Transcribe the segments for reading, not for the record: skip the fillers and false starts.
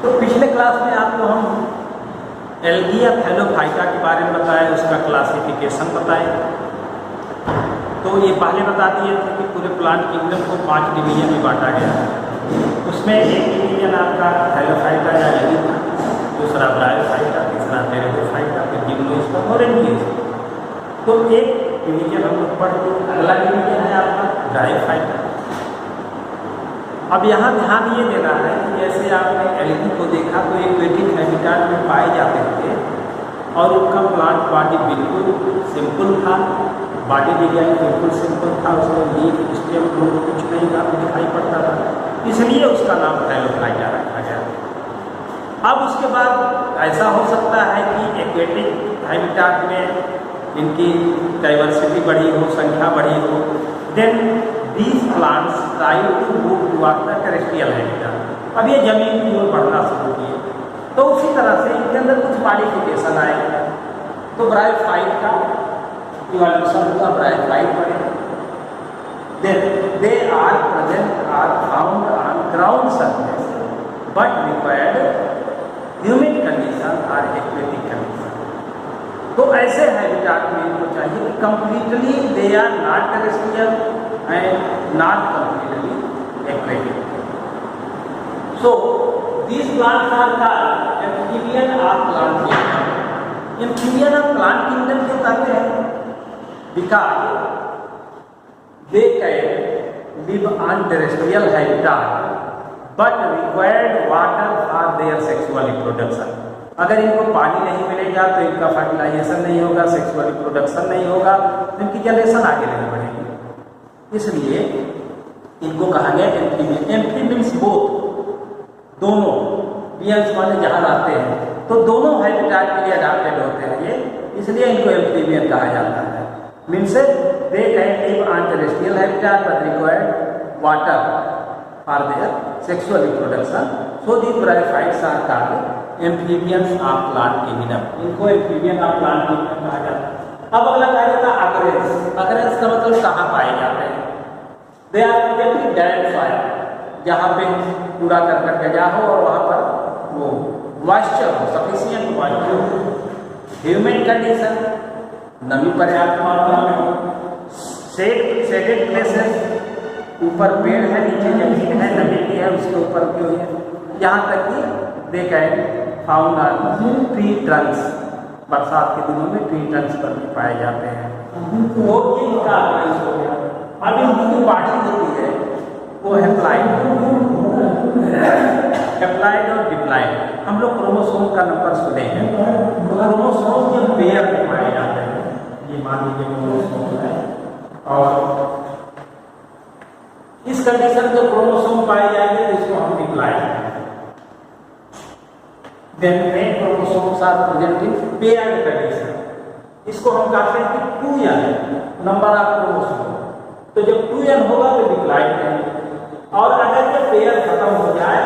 तो पिछले क्लास में आपको हम एल्गी या थैलोफाइटा के बारे में बताया, उसका क्लासिफिकेशन बताए। तो ये पहले बता दिए थे कि पूरे प्लांट किंगडम को 5 डिवीजन में बांटा गया है। उसमें एक डिवीजन आपका थैलोफाइटा या एल्गी था, दूसरा ब्रायोफाइटा, तीसरा टेरेडोफाइटा, फिर जिम्नोस्पर्म और एंजियोस्पर्म। तो एक डिवीजन हम लोग पढ़ लिए, अगला डिवीजन है आपका ब्रायोफाइटा। अब यहाँ ध्यान ये देना है कि जैसे आपने एल्गी को देखा तो एक्वेटिक हैबिटाट में पाए जाते थे और उनका प्लांट बॉडी बिल्कुल सिंपल था, बॉडी डिजाइन बिल्कुल सिंपल था, उसमें लीफ स्टेम फ्रूट कुछ नहीं था, दिखाई पड़ता था, इसलिए उसका नाम थैलोफाइटा रखा गया। अब उसके बाद ऐसा हो सकता है कि एक्वेटिक हैबिटाट में इनकी डाइवर्सिटी बढ़ी हो, संख्या बढ़ी हो, then these plants try to move towards the terrestrial habitat। अब ये जमीन की ओर बढ़ना शुरू किए, तो उसी तरह से इनके अंदर कुछ मॉडिफिकेशन आए। तो ब्रायोफाइट का इवोल्यूशन हुआ, ब्रायोफाइट बने। They are present are found on ground surface but required humid condition और एक्वेटिक कंडीशन। तो ऐसे हैबिटाट में इनको चाहिए कि completely they are not terrestrial and not completely aquatic. So these plants are called amphibian or plant kingdom. Amphibian or plant kingdom क्यों कहते हैं? Because they can live on terrestrial habitat but required water for their sexual reproduction। अगर इनको पानी नहीं मिलेगा तो इनका फर्टिलाइजेशन नहीं होगा, सेक्सुअल रिप्रोडक्शन नहीं होगा, तो इनकी जनरेशन आगे नहीं बढ़ेगी। इसलिए इनको कहा गया एम्फीबियन। एम्फीबियंस बोथ, दोनों बियंस माने जहाँ रहते हैं, तो दोनों हैबिटाट के लिए अडॉप्टेड होते हैं ये, इसलिए इनको एम्फीबियन कहा जाता है। Means they can live on terrestrial habitat but required water for their sexual reproduction. So these bryophytes are called amphibians of plant kingdom. इनको एम्फीबियन ऑफ प्लांट किंगडम कहा जाता है। अब अगला कहा जाता है अकरेंस। अकरेंस का मतलब कहाँ पाए जाते हैं? They are present damp soil, जहाँ पे कूड़ा करकट गया हो और वहाँ पर वो मॉइस्चर हो, सफिशिएंट मॉइस्चर हो, ह्यूमिड कंडीशन, नमी पर्याप्त मात्रा में हो, शेडेड प्लेसेस, ऊपर पेड़ है, नीचे जमीन है, नमी भी है, उसके ऊपर क्यों है, यहाँ तक कि they can found on tree Trunks. बरसात के दिनों में ट्री ट्रंक्स पर भी पाए जाते हैं। वो ये इनका अकरेंस हो गया। अब इनकी जो बॉडी होती है वो हैप्लॉइड और डिप्लॉइड। हम लोग क्रोमोसोम का नंबर सुने हैं, तो क्रोमोसोम के पेयर में पाए जाते हैं। ये मान लीजिए क्रोमोसोम है और इस कंडीशन में क्रोमोसोम पाए जाएंगे तो इसको हम डिप्लॉइड कहेंगे। Then main chromosomes are present in paired condition। इसको हम कहते हैं कि 2n नंबर ऑफ क्रोमोसोम। तो जब 2n होगा तो डिप्लॉइड है, और अगर ये पेयर खत्म हो जाए,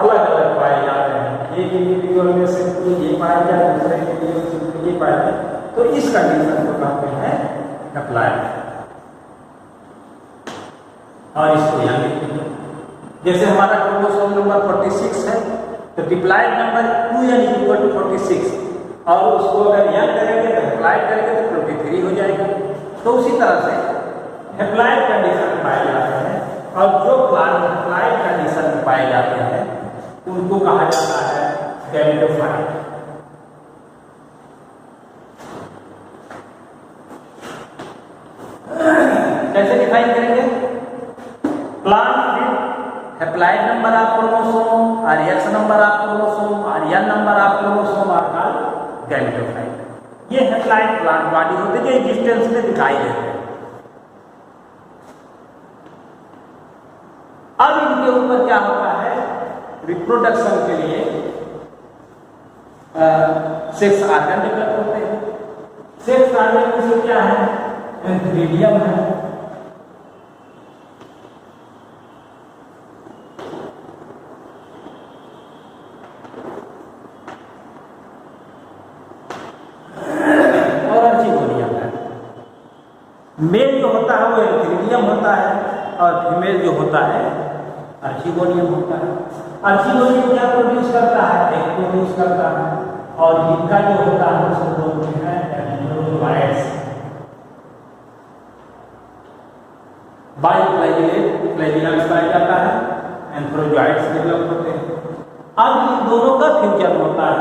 अलग अलग पाए जाते हैं, एक इंडिविजुअल में से ये पाया जाए, दूसरे इंडिविजुअल से ये पाया जाए, तो इस कंडीशन को कहते हैं डिप्लॉइड। और इसको यहाँ लिखिए, जैसे हमारा क्रोमोसोम नंबर 46 है तो diploid number 2n equal to 46, और उसको अगर यन करेंगे तो हैप्लॉइड करेंगे तो 23 हो जाएगा। तो उसी तरह से हैप्लॉइड कंडीशन में पाए जाते हैं, और जो प्लांट हैप्लॉइड कंडीशन में पाए जाते हैं उनको कहा जाता है गैमेटोफाइट। कैसे डिफाइन करेंगे? Plant haploid number of chromosome और एक्स नंबर ऑफ क्रोमोसोम और N number of chromosome are called gametophyte. ये हैप्लॉइड प्लांट बॉडी होती है जो एग्जिस्टेंस में दिखाई देते हैं। अब इनके ऊपर क्या होता है? रिप्रोडक्शन के लिए सेक्स ऑर्गन डेवलप होते हैं। सेक्स ऑर्गन में क्या है? एंथ्रीडियम है, मेल जो होता है वो एंथ्रीडियम होता है और फीमेल जो होता है आर्चिगोनियम होता है। अर्चिनोजेन क्या प्रोड्यूस करता है, एक प्रोड्यूस करता है, और इनका जो होता है उसको बोलते हैं एंथ्रोजोआइड्स। बायोफ्लैजिलेट्स पाया जाता है, एंथ्रोजोआइड्स डेवलप होते हैं। अब इन दोनों का फ्यूजन होता है,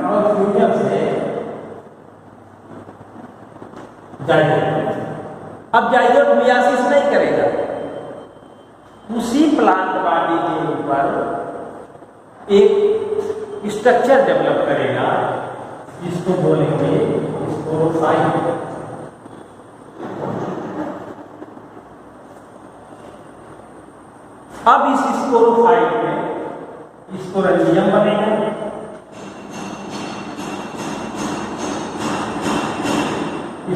और फ्यूजन से जाइगोट। अब जाइगोट मियासिस नहीं करेगा, उसी प्लांट बॉडी के ऊपर एक स्ट्रक्चर डेवलप करेगा, जिसको बोलेंगे स्पोरोफाइट। अब इस स्पोरोफाइट में स्पोरेंजियम बनेगा,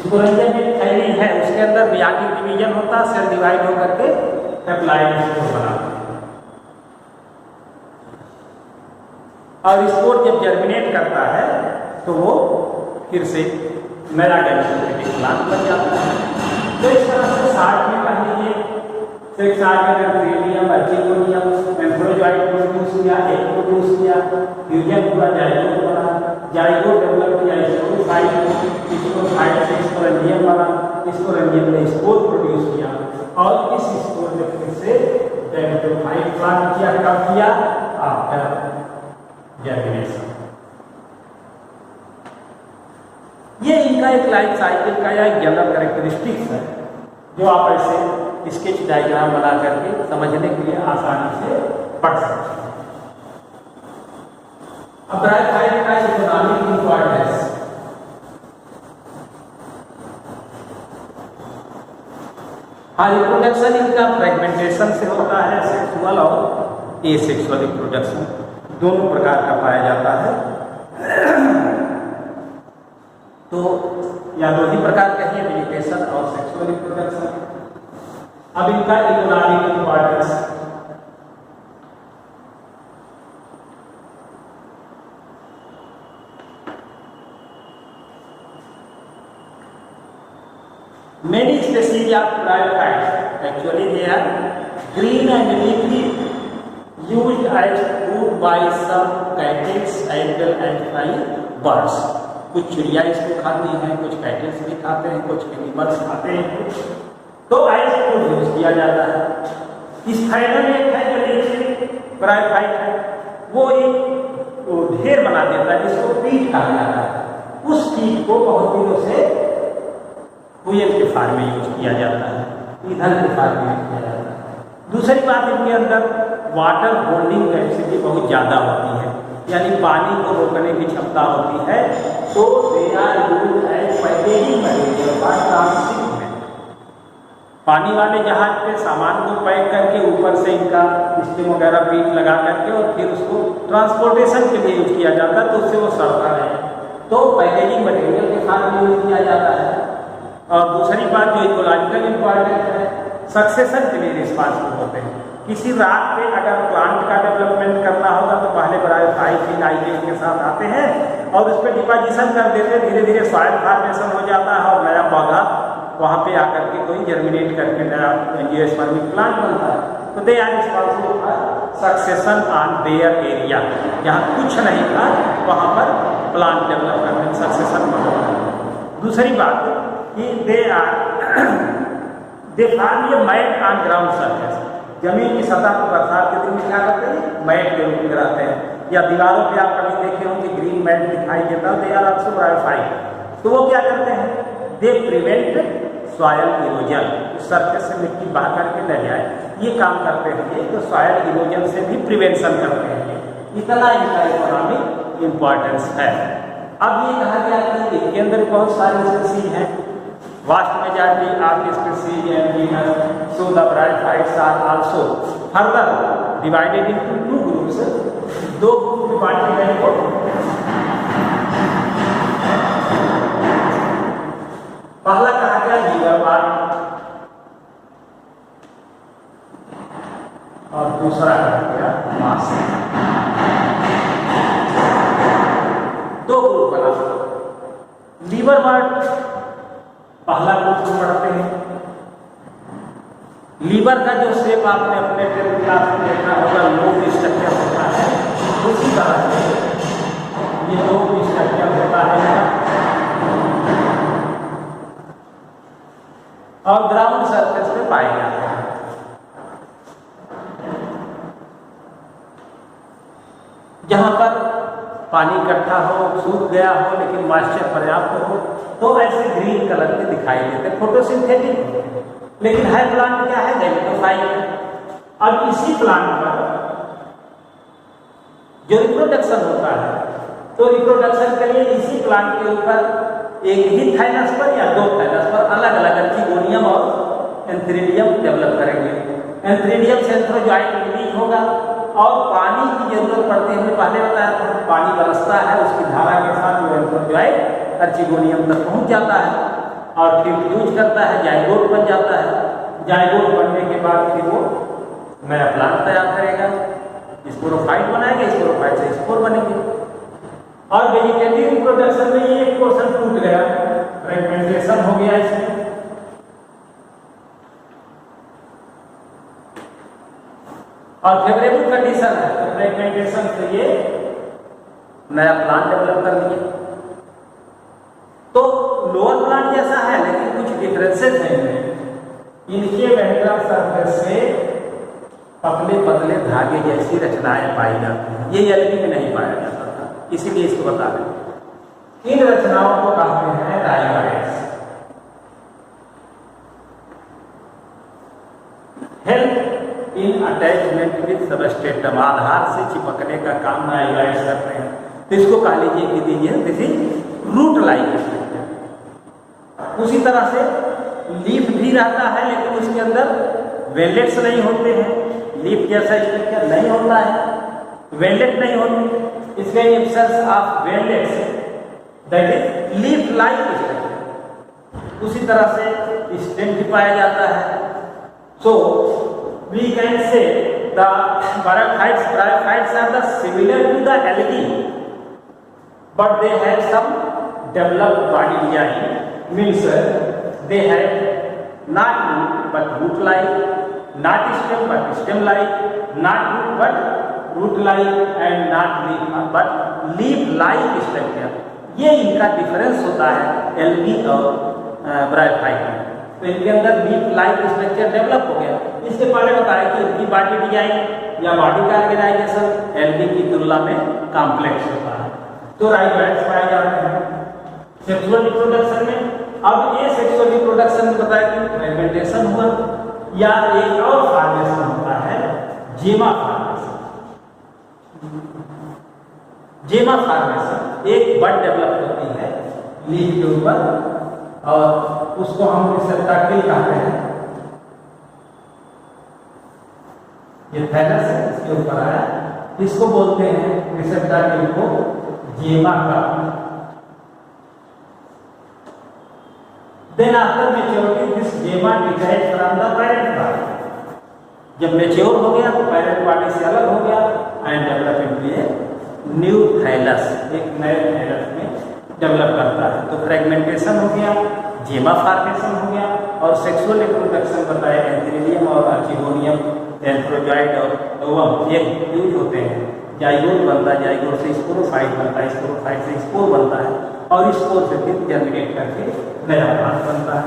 स्पोरेंजियम में थैली है, उसके अंदर मियाटिक डिवीजन होता है, सेल डिवाइड होकर के हैप्लॉइड स्पोर बनाते हैं। और स्पोर जब जर्मिनेट करता है तो वो फिर से नया डेमोक्रेटिक प्लांट बन जाता है। तो इस तरह से साठ में कह लीजिए, सेक्स आर्गन, क्रेनियम, अर्चिनोजेन, एंथ्रोजोआइड प्रोड्यूस किया, एक प्रोड्यूस किया, फ्यूजन हुआ, जाइगोट बना, जाइगोट डेवलप किया, स्पोरोफाइट, स्पोरोफाइट से स्पोरेंजियम बना, स्पोरेंजियम ने स्पोर प्रोड्यूस किया, और इस स्पोर ने फिर से डेमोक्रेटाइट प्लांट किया। कब किया? After germination. ये इनका एक लाइफ साइकिल का या एक जनरल कैरेक्टरिस्टिक्स है, जो आप ऐसे स्केच डायग्राम बना करके समझने के लिए आसानी से पढ़ सकते हैं। अब ब्रायोफाइट का इकोनॉमिक इंपॉर्टेंस। हाँ, रिप्रोडक्शन इनका फ्रेगमेंटेशन से होता है, सेक्सुअल और एसेक्सुअल रिप्रोडक्शन दोनों प्रकार का पाया जाता है। तो या दो ही प्रकार के हैं, वेजिटेशन और सेक्सुअल रिप्रोडक्शन। अब इनका economic importance. Many species of bryophytes actually they are green and leafy, used as food by some cattle and fly birds. कुछ चिड़िया इसको खाती हैं, कुछ कैटल्स भी खाते हैं, कुछ एनिमल्स खाते हैं, तो एज फूड यूज किया जाता है। इस फाइबर में एक है जो नीचे ब्रायोफाइट है, वो एक ढेर बना देता है जिसको पीट कहा जाता है। उस पीट को बहुत दिनों से हुएल के फार्म में यूज किया जाता है, ईंधन के फार्म में यूज किया जाता है। दूसरी बात, इनके अंदर वाटर होल्डिंग कैपेसिटी बहुत ज़्यादा होती है, यानी पानी को रोकने की क्षमता होती है। तो they are used as packaging material for transshipment. पानी वाले जहाज पे सामान को पैक करके ऊपर से इनका स्टीम वगैरह पीट लगा करके और फिर उसको ट्रांसपोर्टेशन के लिए यूज किया जाता है, तो उससे वो सड़ता है। तो पैकेजिंग मटेरियल के साथ यूज किया जाता है। और दूसरी बात जो इकोलॉजिकल इंपॉर्टेंट है, सक्सेशन के लिए रिस्पॉन्सिबल होते हैं। किसी रात पे अगर प्लांट का डेवलपमेंट करना होगा तो पहले ब्रायोफाइट की नाइट्रेट के साथ आते हैं और उस पर डिपोजिशन कर देते हैं, धीरे धीरे सॉइल फॉर्मेशन हो जाता है और नया पौधा वहाँ पे आकर के कोई जर्मिनेट करके नया एंजियोस्पर्मिक प्लांट बनता है। तो they are responsible for succession on their area. जहाँ कुछ नहीं था वहाँ पर प्लांट डेवलप करने सक्सेशन बना। दूसरी बात कि दे फार्म ये मैट ऑन ग्राउंड सरफेस, जमीन की सतह पर बरसात के दिन में क्या करते हैं, मैट के रूप में रहते हैं। या दीवारों पे आप कभी देखे होंगे ग्रीन मैट दिखाई देता है, दे आर आल्सो ब्रायोफाइट। तो वो क्या करते हैं, दे प्रिवेंट सॉयल इरोजन, उस सरफेस से मिट्टी बहा करके न जाए, ये काम करते हैं ये। तो सॉयल इरोजन से भी प्रिवेंशन करते हैं ये। इतना इनका इकोनॉमिक इम्पॉर्टेंस है। अब ये कहा गया कि इनके अंदर बहुत सारी स्पीसीज हैं, vast majority of species and genus, so the bryophytes are also further divided into two groups. दो ग्रुप में बांटे गए हैं। पहला कहा गया लीवरवर्म और दूसरा कहा गया मास। दो ग्रुप बना। लीवरवर्म पहला ग्रुप पढ़ते हैं। लीवर का जो शेप आपने अपने 10th क्लास में देखा होगा, लोब स्ट्रक्चर होता है, उसी तरह से ये लोब स्ट्रक्चर होता है और ग्राउंड सरफेस पे पाए जाते हैं। जहां पर पानी इकट्ठा हो, सूख गया हो लेकिन मॉइस्चर पर्याप्त हो तो ऐसे ग्रीन कलर के दिखाई देते हैं, फोटोसिंथेटिक। लेकिन है प्लांट क्या है, गैमेटोफाइट। अब इसी प्लांट पर जो रिप्रोडक्शन होता है, तो रिप्रोडक्शन के लिए इसी प्लांट के ऊपर एक ही थाइलस पर या दो थाइलस पर अलग अलग एंटिगोनियम और एंथ्रीडियम डेवलप करेंगे। एंथ्रीडियम सेंट्रोजॉइट रिलीज होगा और पानी की जरूरत पड़ती है, हमने पहले बताया था, पानी बरसता है, उसकी धारा के साथ वो एंथ्रोजॉइट एंटिगोनियम तक पहुंच जाता है और फिर फ्यूज करता है, जाइगोट बन जाता है। जाइगोट बनने के बाद फिर वो नया प्लांट तैयार करेगा, स्पोरोफाइट बनाएगा, स्पोरोफाइट से स्पोर बनेंगे। और वेजिटेटिव रिप्रोडक्शन में ये एक पोर्शन टूट गया, फ्रेगमेंटेशन हो गया इसमें। और फेवरेबल कंडीशन है तो फ्रेगमेंटेशन से ये नया प्लांट डेवलप कर लिए। तो लोअर प्लांट जैसा है लेकिन कुछ डिफरेंसेस हैं इनमें। इनके वेंट्रल सरफेस से पतले पतले धागे जैसी रचनाएं पाई जाती हैं, ये एल्गी में नहीं पाया जाता था, इसीलिए इसको बता दें। इन रचनाओं को कहते हैं rhizoids. Help in attachment with substratum, आधार से चिपकने का काम राइगोइड्स करते हैं। तो इसको कह लीजिए कि दीजिए this is root like structure. उसी तरह से लीफ भी रहता है लेकिन उसके अंदर वेलेट्स नहीं होते हैं, लीफ जैसा स्ट्रक्चर नहीं होता है, वेलेट नहीं होते, इसलिए absence of valets that is leaf like structure. उसी तरह से स्टेम भी पाया जाता है। So we can say the bryophytes are the similar to the algae but they have some developed body design, means they have not root but root like, not stem but stem like, not root but root like and not leaf but leaf like structure। ये इनका difference होता है algae और bryophyte में। तो इनके अंदर leaf like structure develop हो गया। इससे पहले बताया कि इनकी बॉडी डिजाइन या बॉडी का ऑर्गेनाइजेशन एल्गी की तुलना में कॉम्प्लेक्स होता है। तो राइगोइड्स पाए जाते हैं सेक्सुअल रिप्रोडक्शन में। अब ये सेक्सुअल रिप्रोडक्शन में बताया कि फ्रेगमेंटेशन हुआ या एक और फॉर्मेशन होता है जेमा फॉर्मेशन। जेमा फॉर्मेशन एक बड डेवलप होती है लीफ के ऊपर और उसको हम रिसेप्टाकिल कहते हैं। ये थैलस है, इसके ऊपर आया, इसको बोलते हैं रिसेप्टाकिल को जेमा का। Then after maturity this gemma detaches from the parent body। जब मेच्योर हो गया तो पेरेंट बॉडी से अलग हो गया and develop into a new thallus, एक नए थाइलस में डेवलप करता है। तो फ्रेगमेंटेशन हो गया, जेमा फॉर्मेशन हो गया और सेक्सुअल रिप्रोडक्शन बताया एंथ्रीडियम और आर्चिगोनियम, एंथ्रोजॉइड और ओवम ये यूज होते हैं। जाइगोट बनता है, जाइगोट से स्पोरोफाइट बनता है, स्पोरोफाइट से स्पोर बनता है और स्पोर से फिर जर्मिनेट करके नया प्लांट बनता है।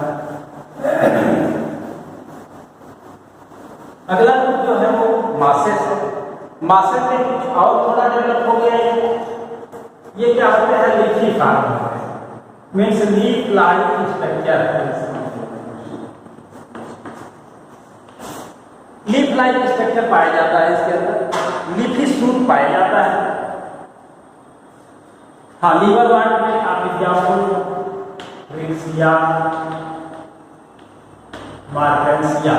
अगला ग्रुप जो है वो मासेस है। मासेस में कुछ और थोड़ा डेवलप हो गया है। ये क्या होते हैं, लीफी फॉर्म होते हैं, means leaf like structure. Leaf like structure पाया जाता है इसके अंदर, लीफी सूट पाया जाता है। हाँ, लीवर वार्ड में आप example Riccia, मार्केंसिया,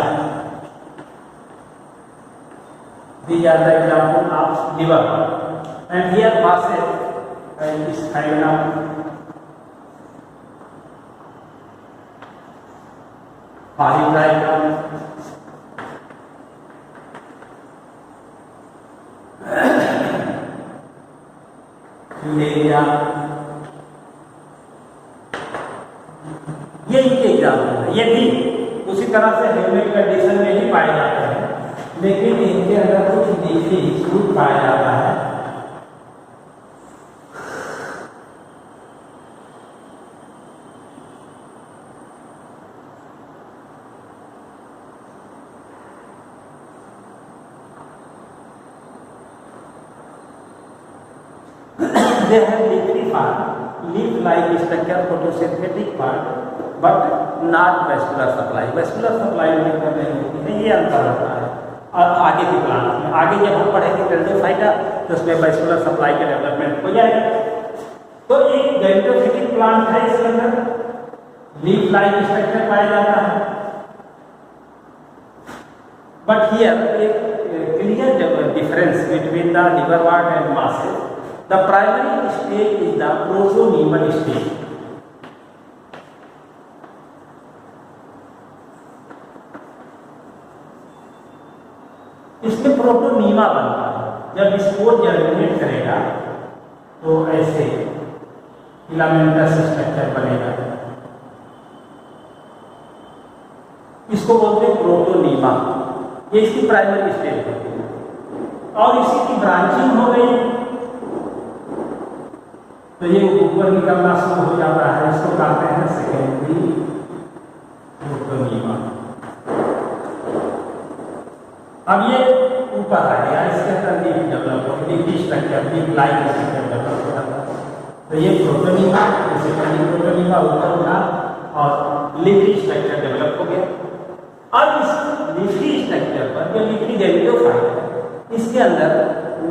these are the example of liver and here masses and spinal, polytrichum, filaria, ये इनके है। ये भी उसी तरह से ह्यूमिड कंडीशन में ही पाए जाते हैं, लेकिन इनके अंदर कुछ डिफीज छूट पाया जाता है। They have leafy part, leaf-like structure, photosynthetic part, but not vascular supply. Vascular supply में कर रही होती है, ये अंतर होता है। और आगे की प्लांट में, आगे जब हम पढ़ेंगे टेरिडोफाइटा तो उसमें वैस्कुलर सप्लाई का डेवलपमेंट हो जाएगा। तो एक डेरिडोफिटिक प्लांट है, इसके अंदर लीफ लाइक स्ट्रक्चर पाया जाता है। बट हियर एक clear difference between the liverwort and masses. The primary stage is the protonemal stage. इसमें प्रोटोनीमा बनता है। जब स्पोर जर्मिनेट करेगा तो ऐसे फिलामेंटस स्ट्रक्चर बनेगा, इसको बोलते हैं प्रोटोनीमा। ये इसकी प्राइमरी स्टेज होती है और इसी की ब्रांचिंग हो गई तो ये ऊपर निकलना शुरू हो जाता है। इसको कहते हैं सेकेंडरी प्रोटोनीमा। अब ये ऊपर आ गया, इसके अंदर लीफ डेवलप हो गई, leaf structure, leaf like structure develop हो जाता है। तो ये प्रोटोनीमा, सेकेंडरी प्रोटोनीमा ऊपर उठा और लीफी स्ट्रक्चर डेवलप हो गया। अब इस लीफी स्ट्रक्चर पर जो लीफी डेरिडोफाइट है, इसके अंदर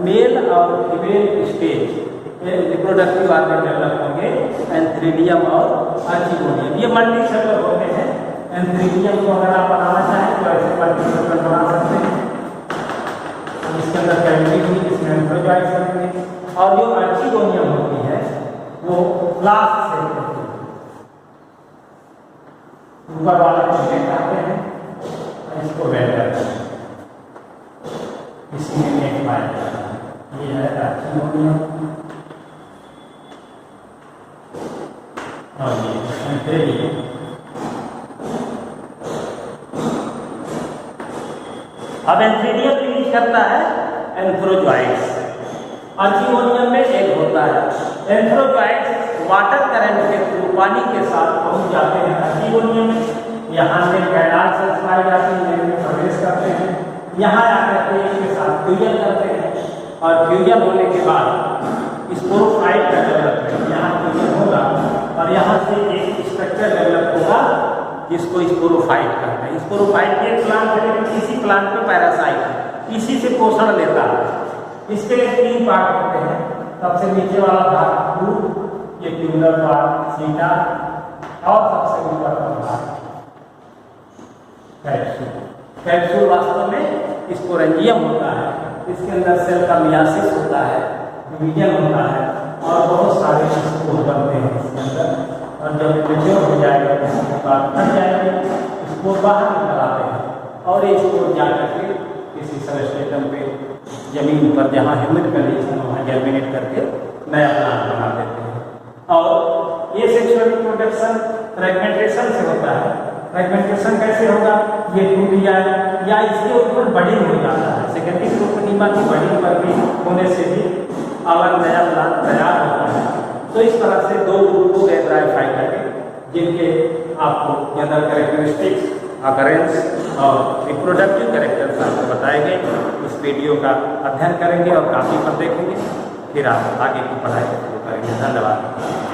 मेल और female stage reproductive organ develop होंगे, एंथ्रीडियम और आर्चिगोनियम। ये मल्टी सेलुलर होते हैं। एंथ्रीडियम को अगर आप बनाना चाहें तो ऐसे मल्टी सेलुलर बना सकते हैं। इसके अंदर कैविटी होगी, इसमें एंथ्रोजॉइट्स बनेंगे। और जो आर्चिगोनियम होती है वो लास्ट सेल होती है, ऊपर वाले को वेट आते हैं, इसको वेट करते हैं, इसी में एक पाया जाता है। ये है आर्चिगोनियम और ये एंथ्रीडियम। अब एंथ्रीडियम रिलीज करता है एंथ्रोजॉइट्स। आर्चिगोनियम में एक होता है। एंथ्रोजॉइट्स वाटर करंट के थ्रू पानी के साथ पहुंच जाते हैं आर्चिगोनियम में। यहाँ से कैनाल सेल्स पाई जाती हैं, इनमें प्रवेश करते हैं, यहाँ आकर के इसके साथ फ्यूजन करते हैं और फ्यूजन होने के बाद स्पोरोफाइट का डेवलपमेंट, यहाँ फ्यूजन होगा और यहाँ से एक स्ट्रक्चर डेवलप होगा जिसको स्पोरोफाइट कहते हैं। स्पोरोफाइट एक प्लांट है, लेकिन इसी प्लांट में पैरासाइट है, इसी से पोषण लेता है। इसके लिए 3 पार्ट होते हैं। सबसे नीचे वाला भाग रूट, ये ट्यूबुलर पार्ट सीटा, और सबसे ऊपर का भाग कैप्सूल। कैप्सूल वास्तव में स्पोरेंजियम होता है। इसके अंदर सेल का मियासिस होता है, डिवीजन होता है और बहुत सारे स्पोर बनते हैं इसके अंदर। और जब मैच्योर हो जाएगा तो इसके बाद फट जाएगा, स्पोर बाहर निकल आते हैं और ये स्पोर जाकर के किसी सबस्ट्रेटम पे जमीन पर जहाँ ह्यूमिड कंडीशन वहाँ जर्मिनेट करके नया प्लांट बना देते हैं। और ये सेक्सुअल रिप्रोडक्शन फ्रेगमेंटेशन से होता है। फ्रेगमेंटेशन कैसे होगा? ये टूट जाए या इसके ऊपर बडिंग हो जाता है। सेकेंडरी प्रोटोनीमा की बडिंग करके होने से भी अलग नया प्लांट तैयार होता है। तो इस तरह से 2 ग्रुप को आइडेंटिफाई करके जिनके आपको जनरल कैरेक्टरिस्टिक्स, अकरेंस और रिप्रोडक्टिव कैरेक्टर्स आपको बताए गए, उस वीडियो का अध्ययन करेंगे और काफी पर देखेंगे, फिर आप आगे की पढ़ाई शुरू करेंगे। धन्यवाद।